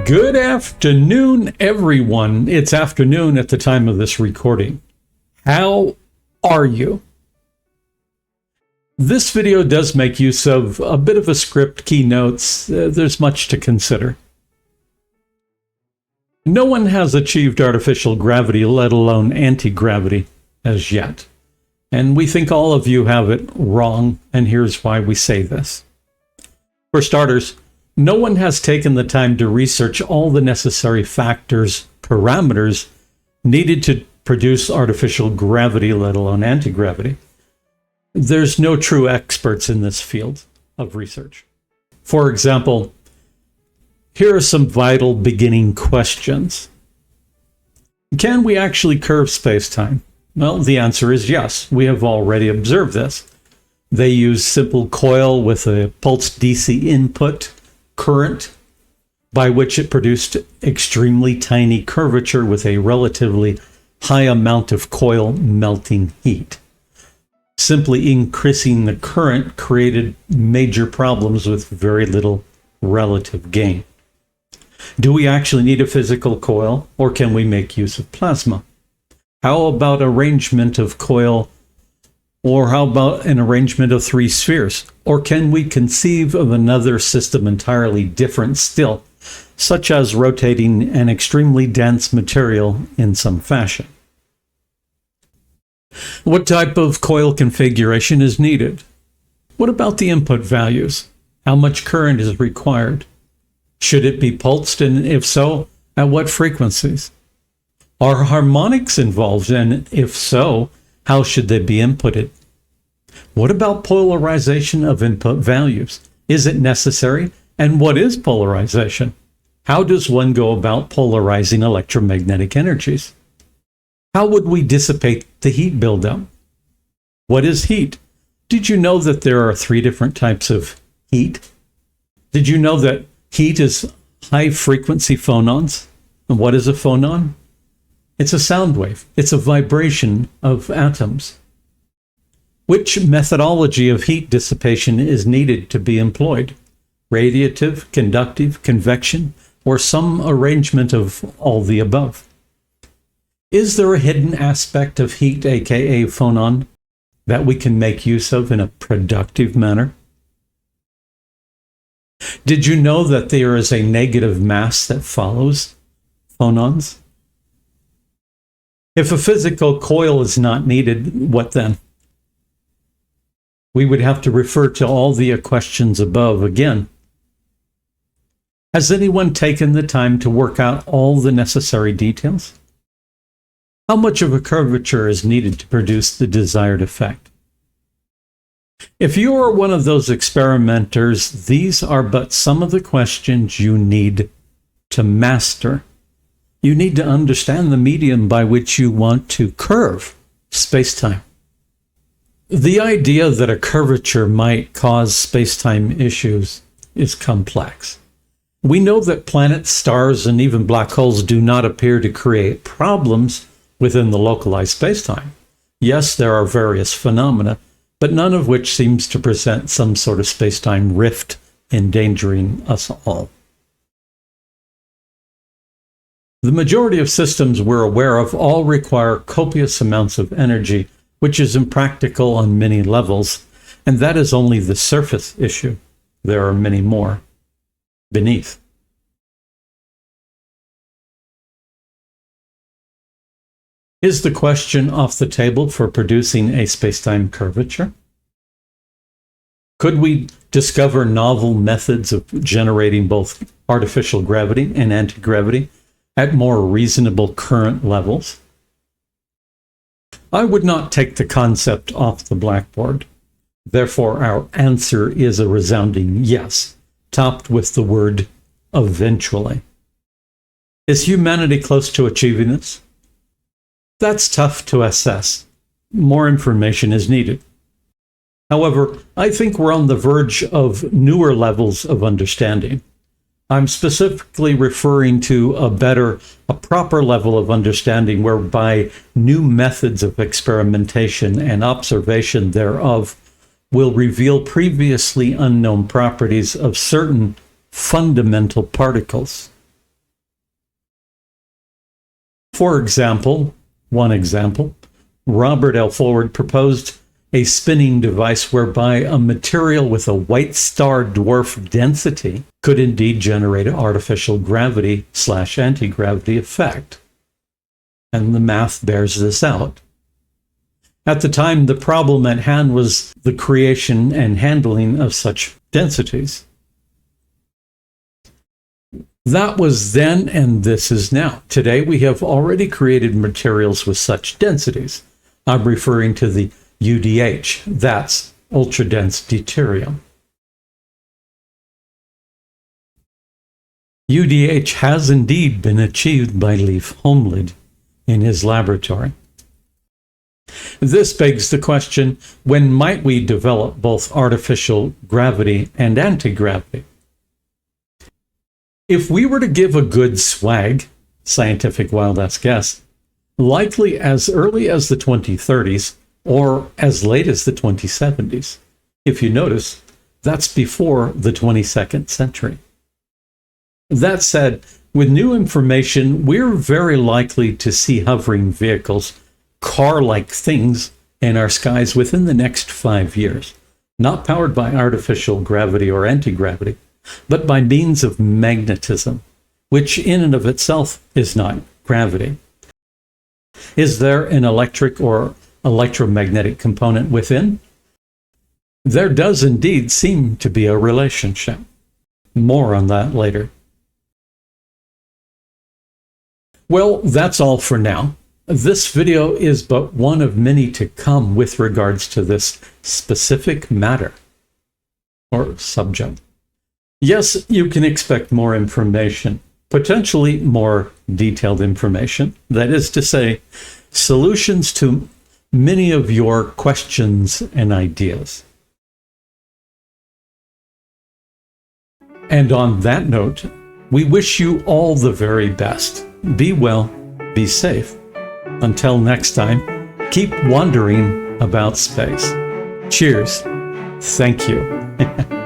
Good afternoon, everyone. It's afternoon at the time of this recording. How are you? This video does make use of a bit of a script, keynotes. There's much to consider. No one has achieved artificial gravity, let alone anti-gravity, as yet. And we think all of you have it wrong, and here's why we say this. For starters, no one has taken the time to research all the necessary factors, parameters needed to produce artificial gravity, let alone anti-gravity. There's no true experts in this field of research. For example, here are some vital beginning questions. Can we actually curve space-time? Well, the answer is yes. We have already observed this. They use simple coil with a pulsed DC input current, by which it produced extremely tiny curvature with a relatively high amount of coil melting heat. Simply increasing the current created major problems with very little relative gain. Do we actually need a physical coil, or can we make use of plasma? How about arrangement of coil, or how about an arrangement of three spheres? Or can we conceive of another system entirely different still, such as rotating an extremely dense material in some fashion? What type of coil configuration is needed? What about the input values? How much current is required? Should it be pulsed, and if so, at what frequencies? Are harmonics involved, and if so, how should they be inputted? What about polarization of input values? Is it necessary? And what is polarization? How does one go about polarizing electromagnetic energies? How would we dissipate the heat buildup? What is heat? Did you know that there are 3 different types of heat? Did you know that heat is high-frequency phonons? And what is a phonon? It's a sound wave. It's a vibration of atoms. Which methodology of heat dissipation is needed to be employed? Radiative, conductive, convection, or some arrangement of all the above? Is there a hidden aspect of heat, aka phonon, that we can make use of in a productive manner? Did you know that there is a negative mass that follows phonons? If a physical coil is not needed, what then? We would have to refer to all the questions above again. Has anyone taken the time to work out all the necessary details? How much of a curvature is needed to produce the desired effect? If you are one of those experimenters, these are but some of the questions you need to master. You need to understand the medium by which you want to curve space-time. The idea that a curvature might cause space-time issues is complex. We know that planets, stars, and even black holes do not appear to create problems within the localized space-time. Yes, there are various phenomena, but none of which seems to present some sort of space-time rift endangering us all. The majority of systems we're aware of all require copious amounts of energy, which is impractical on many levels, and that is only the surface issue. There are many more beneath. Is the question off the table for producing a space-time curvature? Could we discover novel methods of generating both artificial gravity and anti-gravity at more reasonable current levels? I would not take the concept off the blackboard. Therefore, our answer is a resounding yes, topped with the word eventually. Is humanity close to achieving this? That's tough to assess. More information is needed. However, I think we're on the verge of newer levels of understanding. I'm specifically referring to a proper level of understanding whereby new methods of experimentation and observation thereof will reveal previously unknown properties of certain fundamental particles. For example, one example, Robert L. Forward proposed a spinning device whereby a material with a white star dwarf density could indeed generate an artificial gravity/anti-gravity effect. And the math bears this out. At the time, the problem at hand was the creation and handling of such densities. That was then, and this is now. Today, we have already created materials with such densities. I'm referring to the UDH, that's ultra-dense deuterium. UDH has indeed been achieved by Leif Holmlid in his laboratory. This begs the question, when might we develop both artificial gravity and anti-gravity? If we were to give a good swag, scientific wild-ass guess, likely as early as the 2030s or as late as the 2070s. If you notice, that's before the 22nd century. That said, with new information, we're very likely to see hovering vehicles, car-like things, in our skies within the next 5 years, not powered by artificial gravity or anti-gravity, but by means of magnetism, which in and of itself is not gravity. Is there an electric or electromagnetic component within? There does indeed seem to be a relationship. More on that later. Well, that's all for now. This video is but one of many to come with regards to this specific matter or subject. Yes, you can expect more information, potentially more detailed information. That is to say, solutions to many of your questions and ideas. And on that note, we wish you all the very best. Be well, be safe. Until next time, keep wondering about space. Cheers. Thank you.